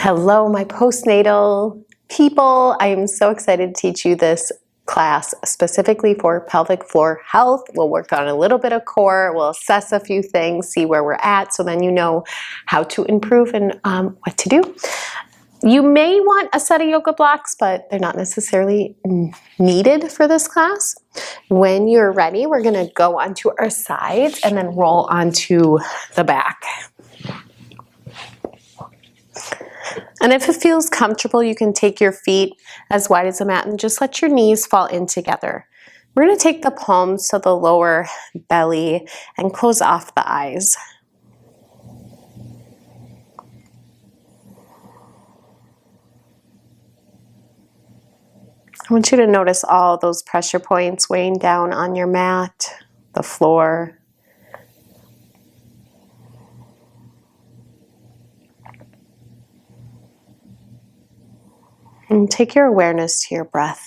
Hello, my postnatal people. I am so excited to teach you this class specifically for pelvic floor health. We'll work on a little bit of core, we'll assess a few things, see where we're at, so then you know how to improve and what to do. You may want a set of yoga blocks, but they're not necessarily needed for this class. When you're ready, we're gonna go onto our sides and then roll onto the back. And if it feels comfortable, you can take your feet as wide as the mat and just let your knees fall in together. We're going to take the palms to the lower belly and close off the eyes. I want you to notice all those pressure points weighing down on your mat, the floor. And take your awareness to your breath.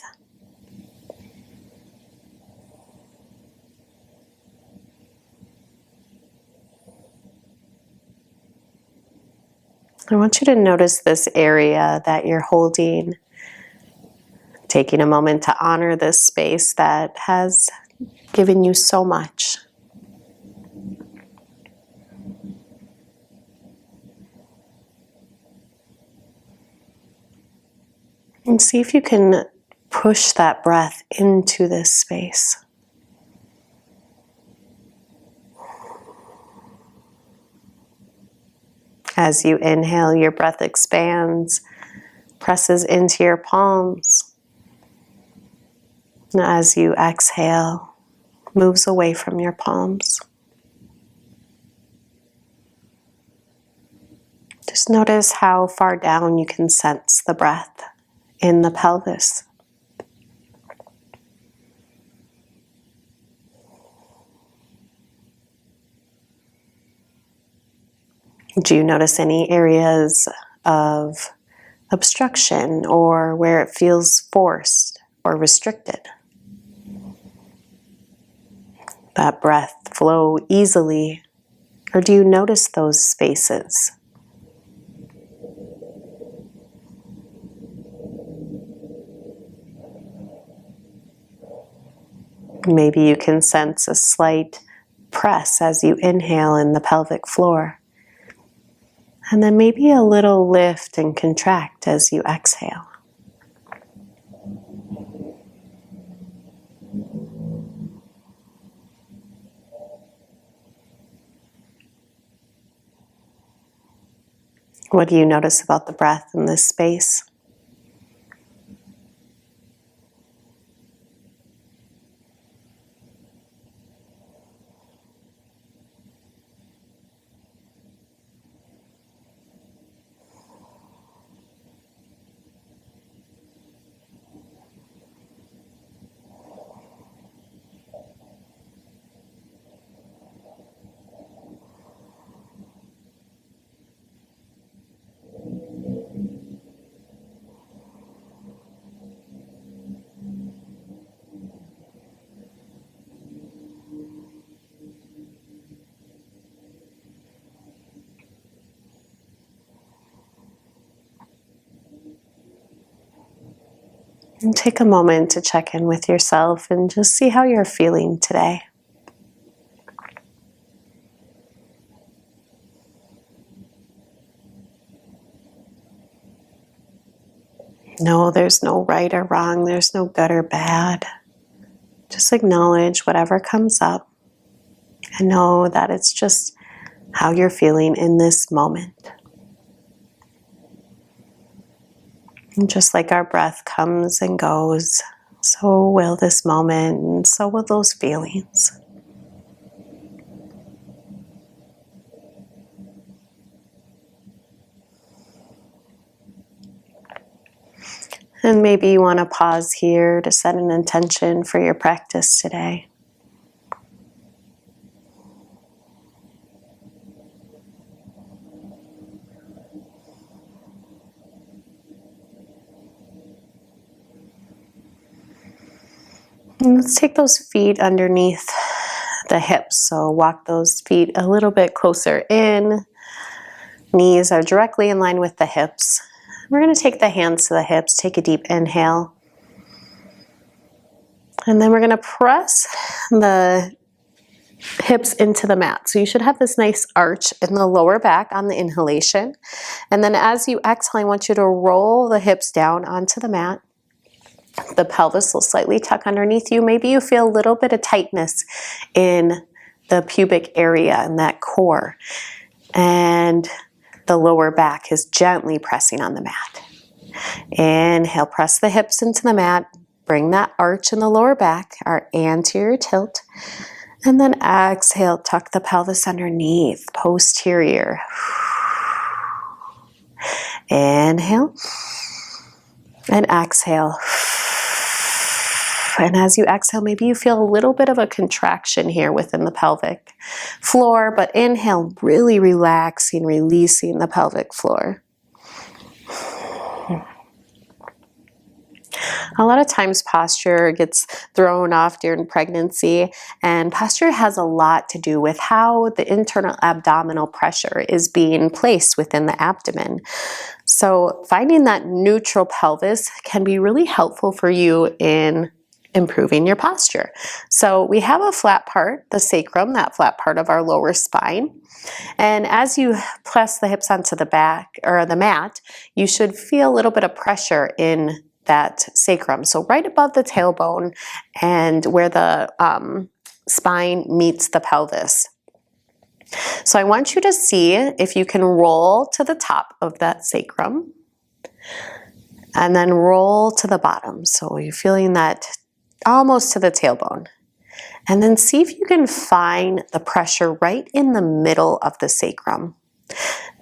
I want you to notice this area that you're holding, taking a moment to honor this space that has given you so much. And see if you can push that breath into this space. As you inhale, your breath expands, presses into your palms. And as you exhale, moves away from your palms. Just notice how far down you can sense the breath in the pelvis. Do you notice any areas of obstruction or where it feels forced or restricted? That breath flow easily, or do you notice those spaces? Maybe you can sense a slight press as you inhale in the pelvic floor. And then maybe a little lift and contract as you exhale. What do you notice about the breath in this space? And take a moment to check in with yourself and just see how you're feeling today. No, there's no right or wrong. There's no good or bad. Just acknowledge whatever comes up and know that it's just how you're feeling in this moment. And just like our breath comes and goes, so will this moment, and so will those feelings. And maybe you want to pause here to set an intention for your practice today. And let's take those feet underneath the hips. So walk those feet a little bit closer in. Knees are directly in line with the hips. We're going to take the hands to the hips, take a deep inhale. And then we're going to press the hips into the mat. So you should have this nice arch in the lower back on the inhalation. And then as you exhale, I want you to roll the hips down onto the mat. The pelvis will slightly tuck underneath you. Maybe you feel a little bit of tightness in the pubic area and that core. And the lower back is gently pressing on the mat. Inhale, press the hips into the mat. Bring that arch in the lower back, our anterior tilt. And then exhale, tuck the pelvis underneath, posterior. Inhale. And exhale. And as you exhale, maybe you feel a little bit of a contraction here within the pelvic floor, but inhale, really relaxing, releasing the pelvic floor. A lot of times posture gets thrown off during pregnancy, and posture has a lot to do with how the internal abdominal pressure is being placed within the abdomen. So finding that neutral pelvis can be really helpful for you in improving your posture. So we have a flat part, the sacrum, that flat part of our lower spine. And as you press the hips onto the back or the mat, you should feel a little bit of pressure in that sacrum. So right above the tailbone and where the spine meets the pelvis. So I want you to see if you can roll to the top of that sacrum and then roll to the bottom. So you're feeling that almost to the tailbone. And then see if you can find the pressure right in the middle of the sacrum.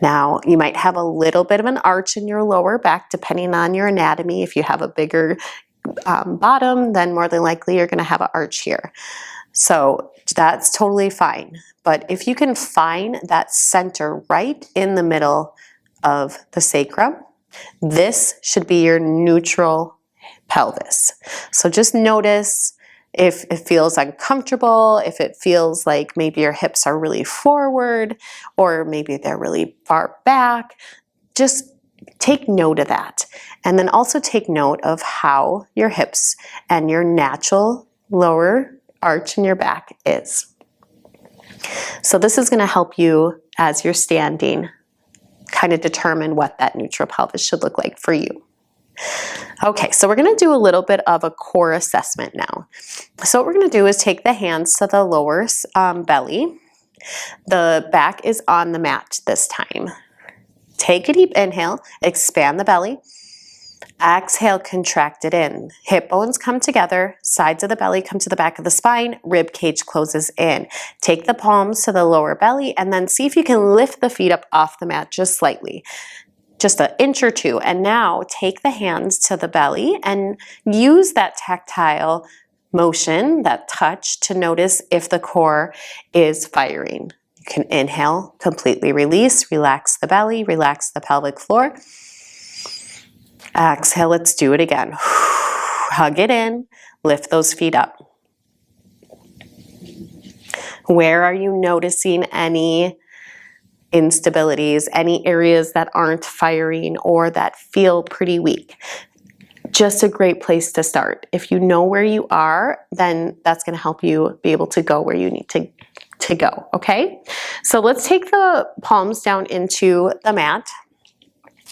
Now, you might have a little bit of an arch in your lower back, depending on your anatomy. If you have a bigger bottom, then more than likely you're going to have an arch here. So that's totally fine. But if you can find that center right in the middle of the sacrum, this should be your neutral pelvis. So just notice if it feels uncomfortable, if it feels like maybe your hips are really forward or maybe they're really far back, just take note of that. And then also take note of how your hips and your natural lower arch in your back is. So this is going to help you as you're standing kind of determine what that neutral pelvis should look like for you. Okay, so we're going to do a little bit of a core assessment now. So what we're going to do is take the hands to the lower belly. The back is on the mat this time. Take a deep inhale, expand the belly. Exhale, contract it in. Hip bones come together, sides of the belly come to the back of the spine, rib cage closes in. Take the palms to the lower belly and then see if you can lift the feet up off the mat just slightly. Just an inch or two. And now take the hands to the belly and use that tactile motion, that touch, to notice if the core is firing. You can inhale, completely release, relax the belly, relax the pelvic floor. Exhale, let's do it again. Hug it in, lift those feet up. Where are you noticing any instabilities, any areas that aren't firing or that feel pretty weak? Just a great place to start. If you know where you are, then that's going to help you be able to go where you need to go, okay? So let's take the palms down into the mat.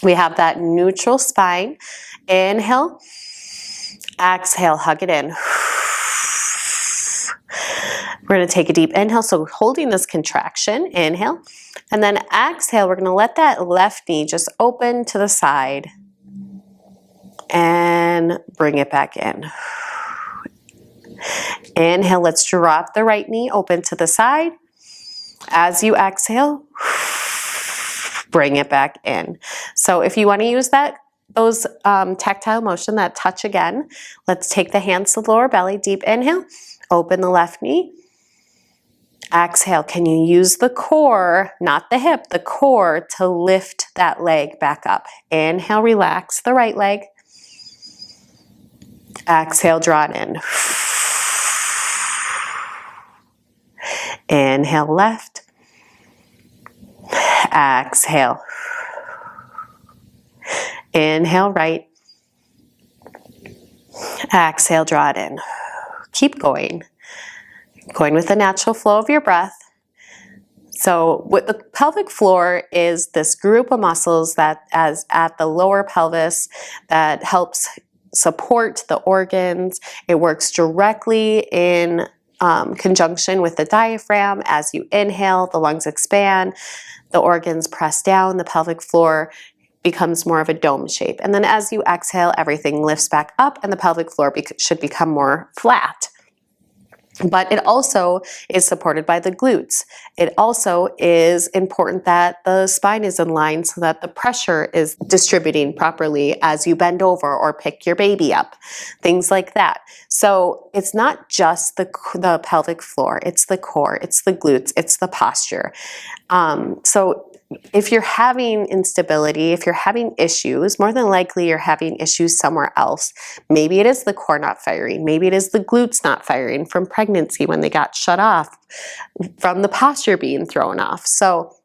We have that neutral spine. Inhale, exhale, hug it in. We're going to take a deep inhale, so holding this contraction, inhale, and then exhale, we're going to let that left knee just open to the side and bring it back in. Inhale, let's drop the right knee open to the side. As you exhale, bring it back in. So if you want to use those tactile motion, that touch again, let's take the hands to the lower belly, deep inhale, open the left knee. Exhale, can you use the core, not the hip, the core to lift that leg back up? Inhale, relax the right leg. Exhale, draw it in. Inhale, left. Exhale. Inhale right. Exhale, draw it in. Keep going. Going with the natural flow of your breath. So what the pelvic floor is this group of muscles that as at the lower pelvis that helps support the organs. It works directly in conjunction with the diaphragm. As you inhale, the lungs expand, the organs press down, the pelvic floor becomes more of a dome shape. And then as you exhale, everything lifts back up and the pelvic floor should become more flat. But it also is supported by the glutes. It also is important that the spine is in line so that the pressure is distributing properly as you bend over or pick your baby up, things like that. So it's not just the pelvic floor, it's the core, it's the glutes, it's the posture. So if you're having instability, if you're having issues, more than likely you're having issues somewhere else. Maybe it is the core not firing. Maybe it is the glutes not firing from pregnancy when they got shut off, from the posture being thrown off. So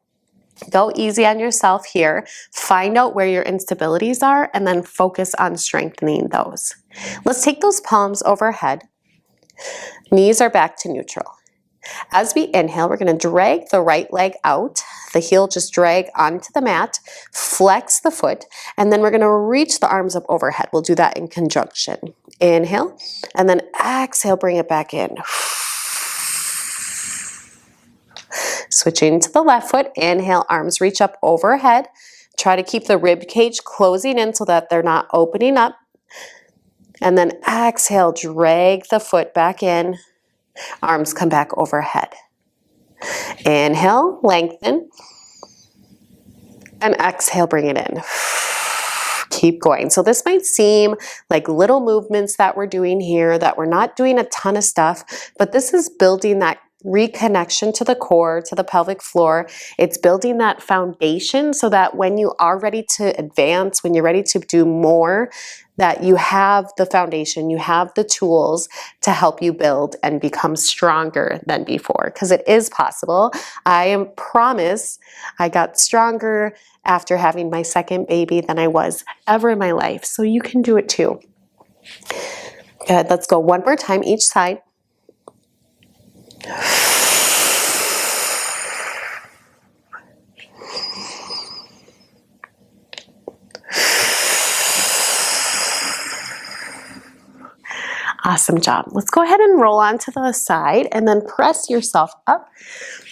go easy on yourself here. Find out where your instabilities are and then focus on strengthening those. Let's take those palms overhead. Knees are back to neutral. As we inhale, we're going to drag the right leg out. The heel just drag onto the mat, flex the foot, and then we're going to reach the arms up overhead. We'll do that in conjunction. Inhale, and then exhale, bring it back in. Switching to the left foot, inhale, arms reach up overhead. Try to keep the rib cage closing in so that they're not opening up. And then exhale, drag the foot back in. Arms come back overhead. Inhale, lengthen. And exhale, bring it in. Keep going. So this might seem like little movements that we're doing here, that we're not doing a ton of stuff, but this is building that reconnection to the core, to the pelvic floor. It's building that foundation so that when you are ready to advance, when you're ready to do more, that you have the foundation, you have the tools to help you build and become stronger than before, because it is possible. I promise I got stronger after having my second baby than I was ever in my life. So you can do it too. Good, let's go one more time each side. Awesome job. Let's go ahead and roll onto the side and then press yourself up.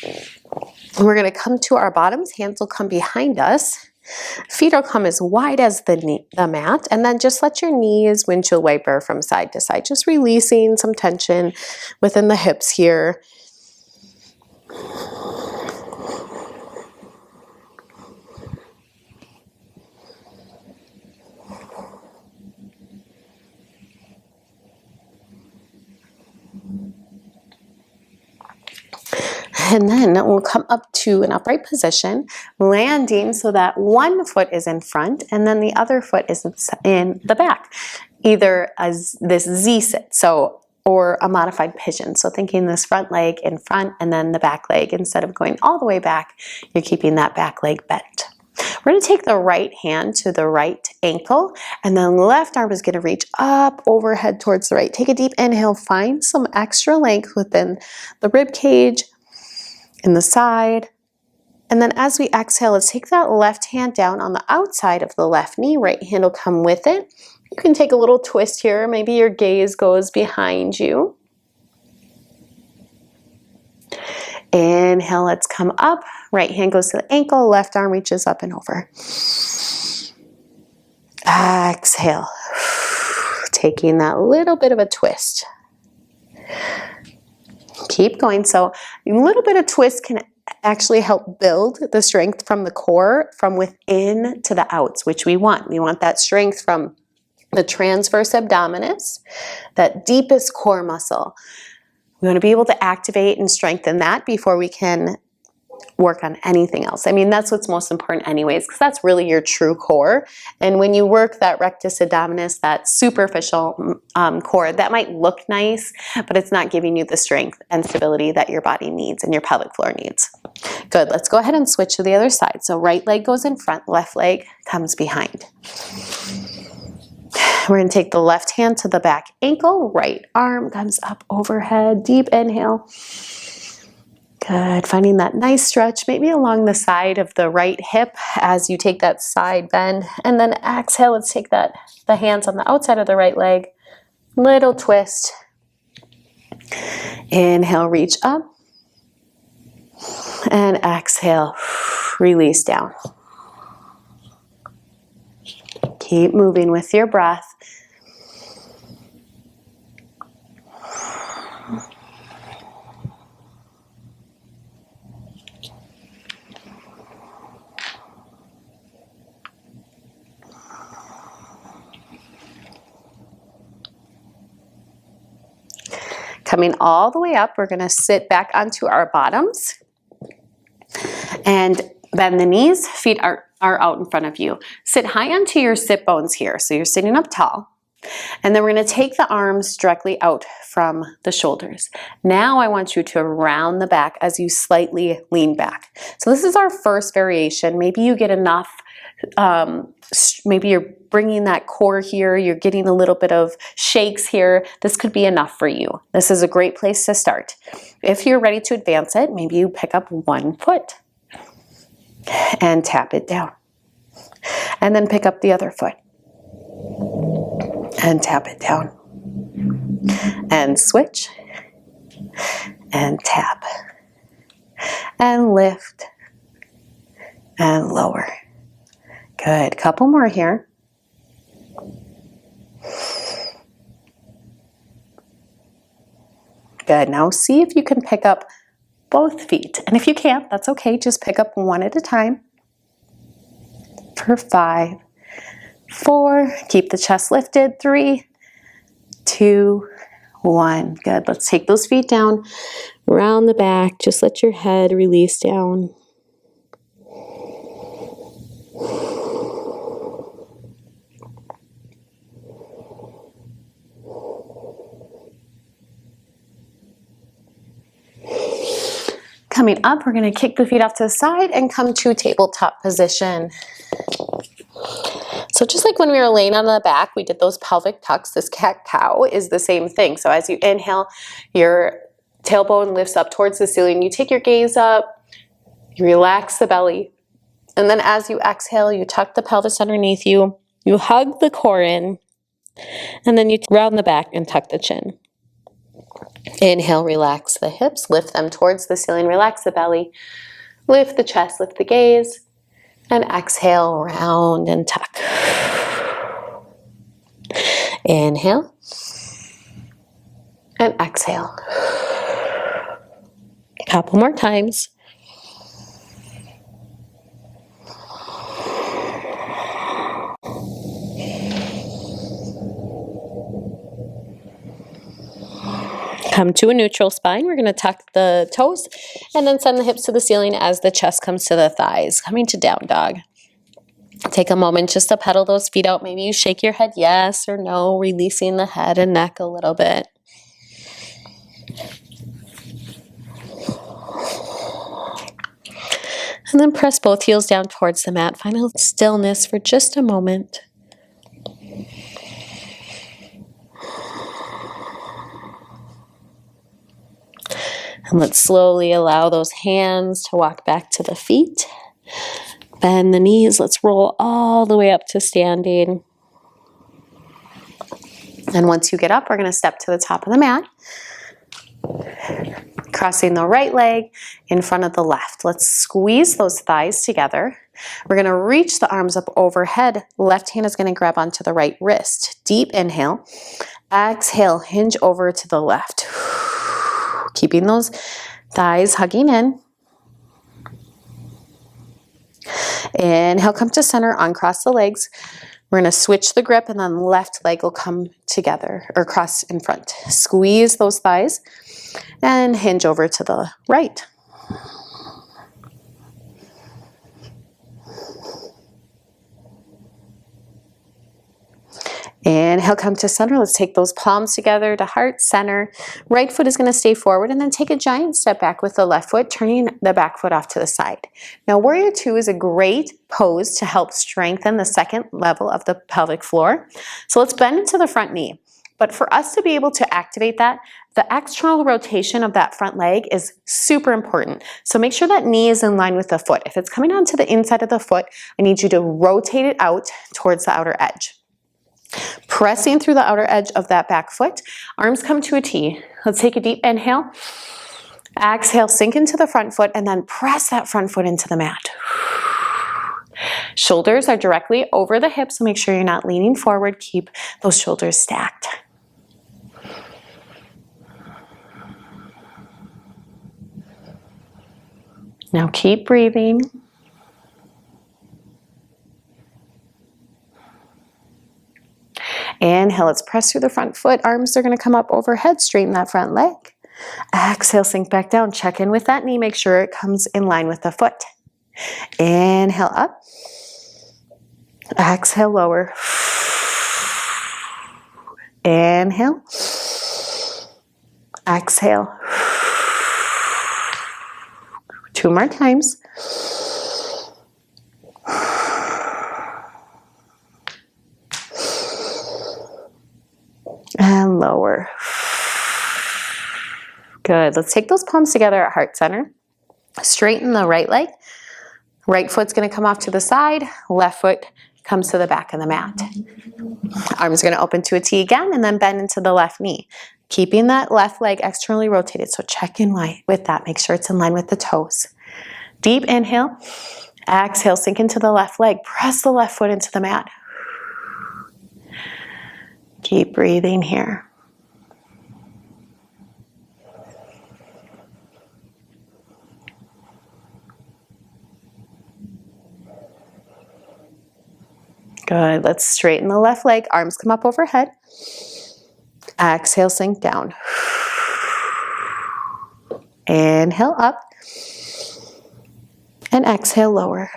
And we're going to come to our bottoms. Hands will come behind us. Feet will come as wide as the mat. And then just let your knees windshield wiper from side to side. Just releasing some tension within the hips here. And then we'll come up to an upright position, landing so that one foot is in front and then the other foot is in the back, either as this Z-sit, or a modified pigeon. So thinking this front leg in front and then the back leg, instead of going all the way back, you're keeping that back leg bent. We're going to take the right hand to the right ankle, and then the left arm is going to reach up overhead towards the right. Take a deep inhale, find some extra length within the rib cage, in the side. And then as we exhale, let's take that left hand down on the outside of the left knee. Right hand will come with it. You can take a little twist here. Maybe your gaze goes behind you. Inhale, let's come up. Right hand goes to the ankle, left arm reaches up and over. Exhale. Taking that little bit of a twist. Keep going. So a little bit of twist can actually help build the strength from the core, from within to the outs, which we want. We want that strength from the transverse abdominis, that deepest core muscle. We want to be able to activate and strengthen that before we can work on anything else. I mean, that's what's most important anyways, because that's really your true core. And when you work that rectus abdominis, that superficial core, that might look nice, but it's not giving you the strength and stability that your body needs and your pelvic floor needs. Good, let's go ahead and switch to the other side. So right leg goes in front, left leg comes behind. We're going to take the left hand to the back ankle, right arm comes up overhead, deep inhale. Good, finding that nice stretch, maybe along the side of the right hip as you take that side bend. And then exhale, let's take the hands on the outside of the right leg, little twist. Inhale, reach up. And exhale, release down. Keep moving with your breath. Coming all the way up, we're going to sit back onto our bottoms and bend the knees. Feet are out in front of you. Sit high onto your sit bones here. So you're sitting up tall. And then we're going to take the arms directly out from the shoulders. Now I want you to round the back as you slightly lean back. So this is our first variation. Maybe you get enough, maybe you're bringing that core here, you're getting a little bit of shakes here. This could be enough for you. This is a great place to start. If you're ready to advance it, maybe you pick up one foot and tap it down. And then pick up the other foot and tap it down. And switch and tap and lift and lower. Good, couple more here. Good, now see if you can pick up both feet. And if you can't, that's okay, just pick up one at a time. For 5, 4, keep the chest lifted, 3, 2, 1. Good, let's take those feet down, round the back, just let your head release down. Coming up, we're going to kick the feet off to the side and come to tabletop position. So just like when we were laying on the back, we did those pelvic tucks. This cat-cow is the same thing. So as you inhale, your tailbone lifts up towards the ceiling. You take your gaze up, you relax the belly. And then as you exhale, you tuck the pelvis underneath you. You hug the core in. And then you round the back and tuck the chin. Inhale, relax the hips, lift them towards the ceiling, relax the belly, lift the chest, lift the gaze, and exhale, round and tuck. Inhale, and exhale. A couple more times. Come to a neutral spine. We're going to tuck the toes and then send the hips to the ceiling as the chest comes to the thighs. Coming to down dog. Take a moment just to pedal those feet out. Maybe you shake your head yes or no, releasing the head and neck a little bit. And then press both heels down towards the mat. Find a stillness for just a moment. And let's slowly allow those hands to walk back to the feet. Bend the knees. Let's roll all the way up to standing. And once you get up, we're going to step to the top of the mat. Crossing the right leg in front of the left. Let's squeeze those thighs together. We're going to reach the arms up overhead. Left hand is going to grab onto the right wrist. Deep inhale. Exhale, hinge over to the left. Keeping those thighs hugging in. Inhale, come to center, uncross the legs. We're going to switch the grip and then left leg will come together or cross in front. Squeeze those thighs and hinge over to the right. Inhale, come to center. Let's take those palms together to heart center. Right foot is going to stay forward, and then take a giant step back with the left foot, turning the back foot off to the side. Now, Warrior Two is a great pose to help strengthen the second level of the pelvic floor. So let's bend into the front knee. But for us to be able to activate that, the external rotation of that front leg is super important. So make sure that knee is in line with the foot. If it's coming onto the inside of the foot, I need you to rotate it out towards the outer edge. Pressing through the outer edge of that back foot, arms come to a T. Let's take a deep inhale. Exhale, sink into the front foot, and then press that front foot into the mat. Shoulders are directly over the hips, so make sure you're not leaning forward. Keep those shoulders stacked. Now keep breathing. Inhale, let's press through the front foot. Arms are going to come up overhead, straighten that front leg. Exhale, sink back down. Check in with that knee. Make sure it comes in line with the foot. Inhale up. Exhale, lower. Inhale. Exhale. 2 more times. And lower. Good. Let's take those palms together at heart center. Straighten the right leg. Right foot's going to come off to the side. Left foot comes to the back of the mat. Arms going to open to a T again, and then bend into the left knee. Keeping that left leg externally rotated. So check in with that. Make sure it's in line with the toes. Deep inhale. Exhale, sink into the left leg. Press the left foot into the mat. Keep breathing here. Good. Let's straighten the left leg. Arms come up overhead. Exhale, sink down. Inhale up. And exhale, lower.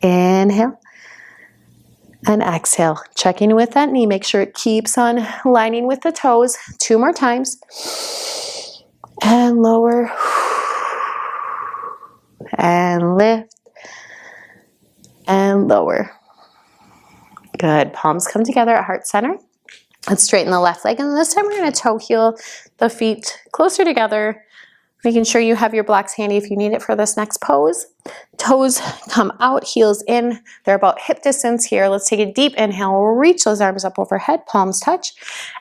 Inhale. And exhale. Checking with that knee. Make sure it keeps on lining with the toes. 2 more times. And lower. And lift. And lower. Good. Palms come together at heart center. Let's straighten the left leg. And this time we're going to toe heel the feet closer together, making sure you have your blocks handy if you need it for this next pose. Toes come out, heels in. They're about hip distance here. Let's take a deep inhale. Reach those arms up overhead. Palms touch.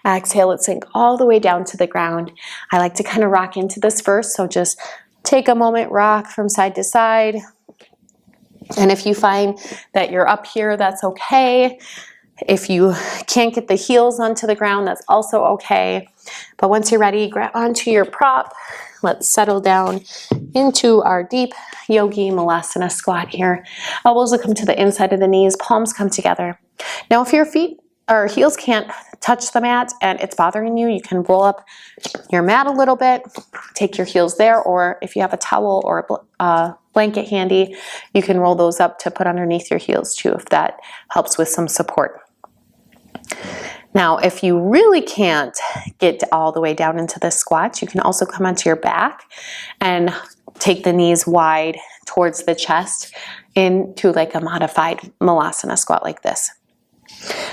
Exhale. Let's sink all the way down to the ground. I like to kind of rock into this first. So just take a moment, rock from side to side. And if you find that you're up here, that's okay. If you can't get the heels onto the ground, that's also okay. But once you're ready, grab onto your prop. Let's settle down into our deep yogi malasana squat here. Elbows will come to the inside of the knees, palms come together. Now, if your feet or heels can't touch the mat and it's bothering you, you can roll up your mat a little bit, take your heels there, or if you have a towel or a blanket handy, you can roll those up to put underneath your heels too, if that helps with some support. Now, if you really can't get all the way down into the squat, you can also come onto your back and take the knees wide towards the chest into like a modified malasana squat like this.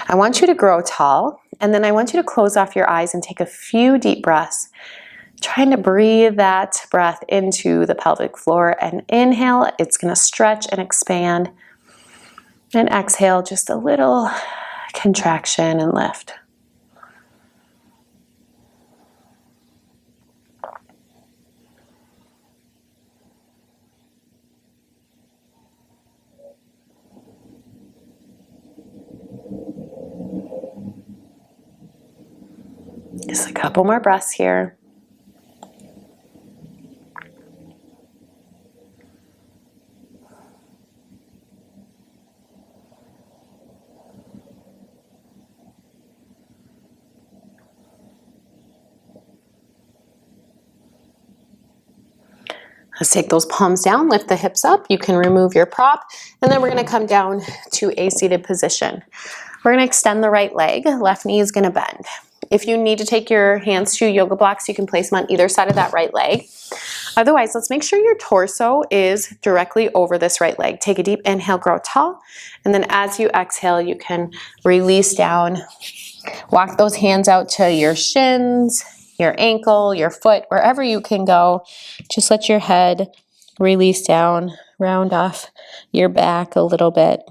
I want you to grow tall, and then I want you to close off your eyes and take a few deep breaths, trying to breathe that breath into the pelvic floor. And inhale, it's going to stretch and expand. And exhale, just a little contraction and lift. Just a couple more breaths here. Let's take those palms down, lift the hips up. You can remove your prop, and then we're gonna come down to a seated position. We're gonna extend the right leg, left knee is gonna bend. If you need to take your hands to yoga blocks, you can place them on either side of that right leg. Otherwise, let's make sure your torso is directly over this right leg. Take a deep inhale, grow tall, and then as you exhale, you can release down. Walk those hands out to your shins, your ankle, your foot, wherever you can go. Just let your head release down, round off your back a little bit.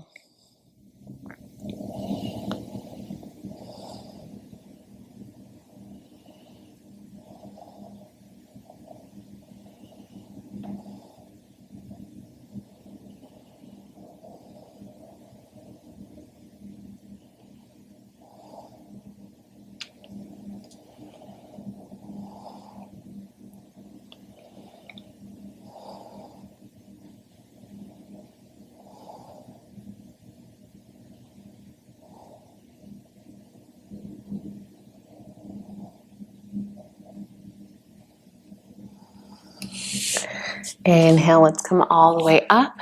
Inhale, let's come all the way up.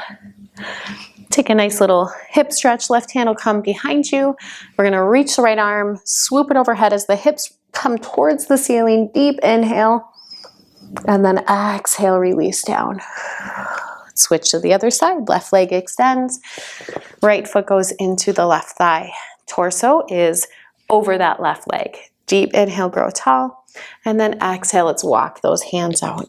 Take a nice little hip stretch. Left hand will come behind you. We're gonna reach the right arm, swoop it overhead as the hips come towards the ceiling. Deep inhale, and then exhale, release down. Switch to the other side. Left leg extends. Right foot goes into the left thigh. Torso is over that left leg. Deep inhale, grow tall. And then exhale, let's walk those hands out.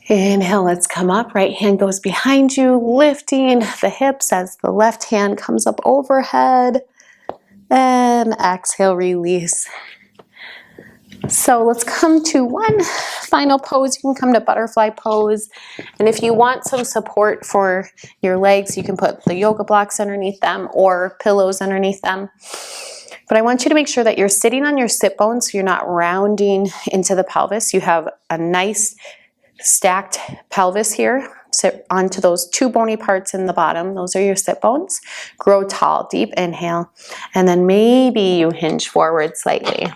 Inhale, let's come up. Right hand goes behind you, lifting the hips as the left hand comes up overhead. And exhale, release. So let's come to one final pose. You can come to butterfly pose. And if you want some support for your legs, you can put the yoga blocks underneath them or pillows underneath them. But I want you to make sure that you're sitting on your sit bones so you're not rounding into the pelvis. You have a nice stacked pelvis here. Sit onto those two bony parts in the bottom. Those are your sit bones. Grow tall, deep inhale. And then maybe you hinge forward slightly.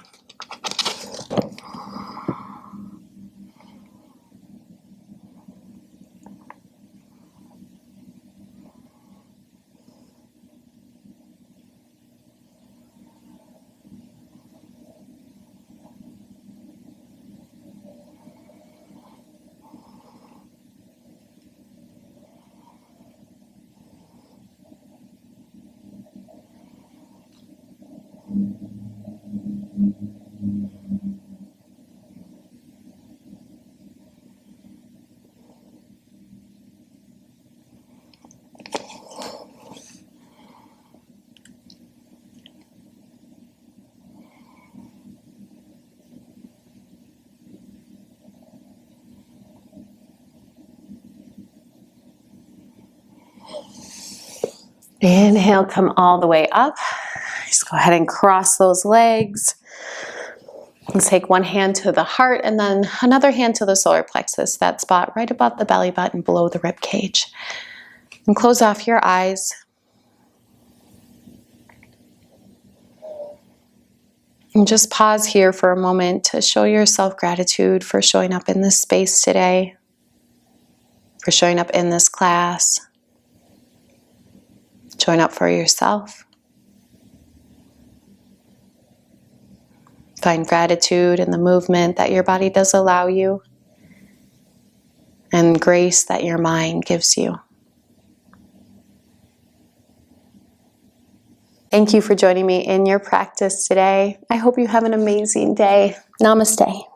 Inhale, come all the way up. Just go ahead and cross those legs. Let's take one hand to the heart and then another hand to the solar plexus, that spot right above the belly button below the rib cage. And close off your eyes. And just pause here for a moment to show yourself gratitude for showing up in this space today, for showing up in this class. Showing up for yourself. Find gratitude in the movement that your body does allow you, and grace that your mind gives you. Thank you for joining me in your practice today. I hope you have an amazing day. Namaste.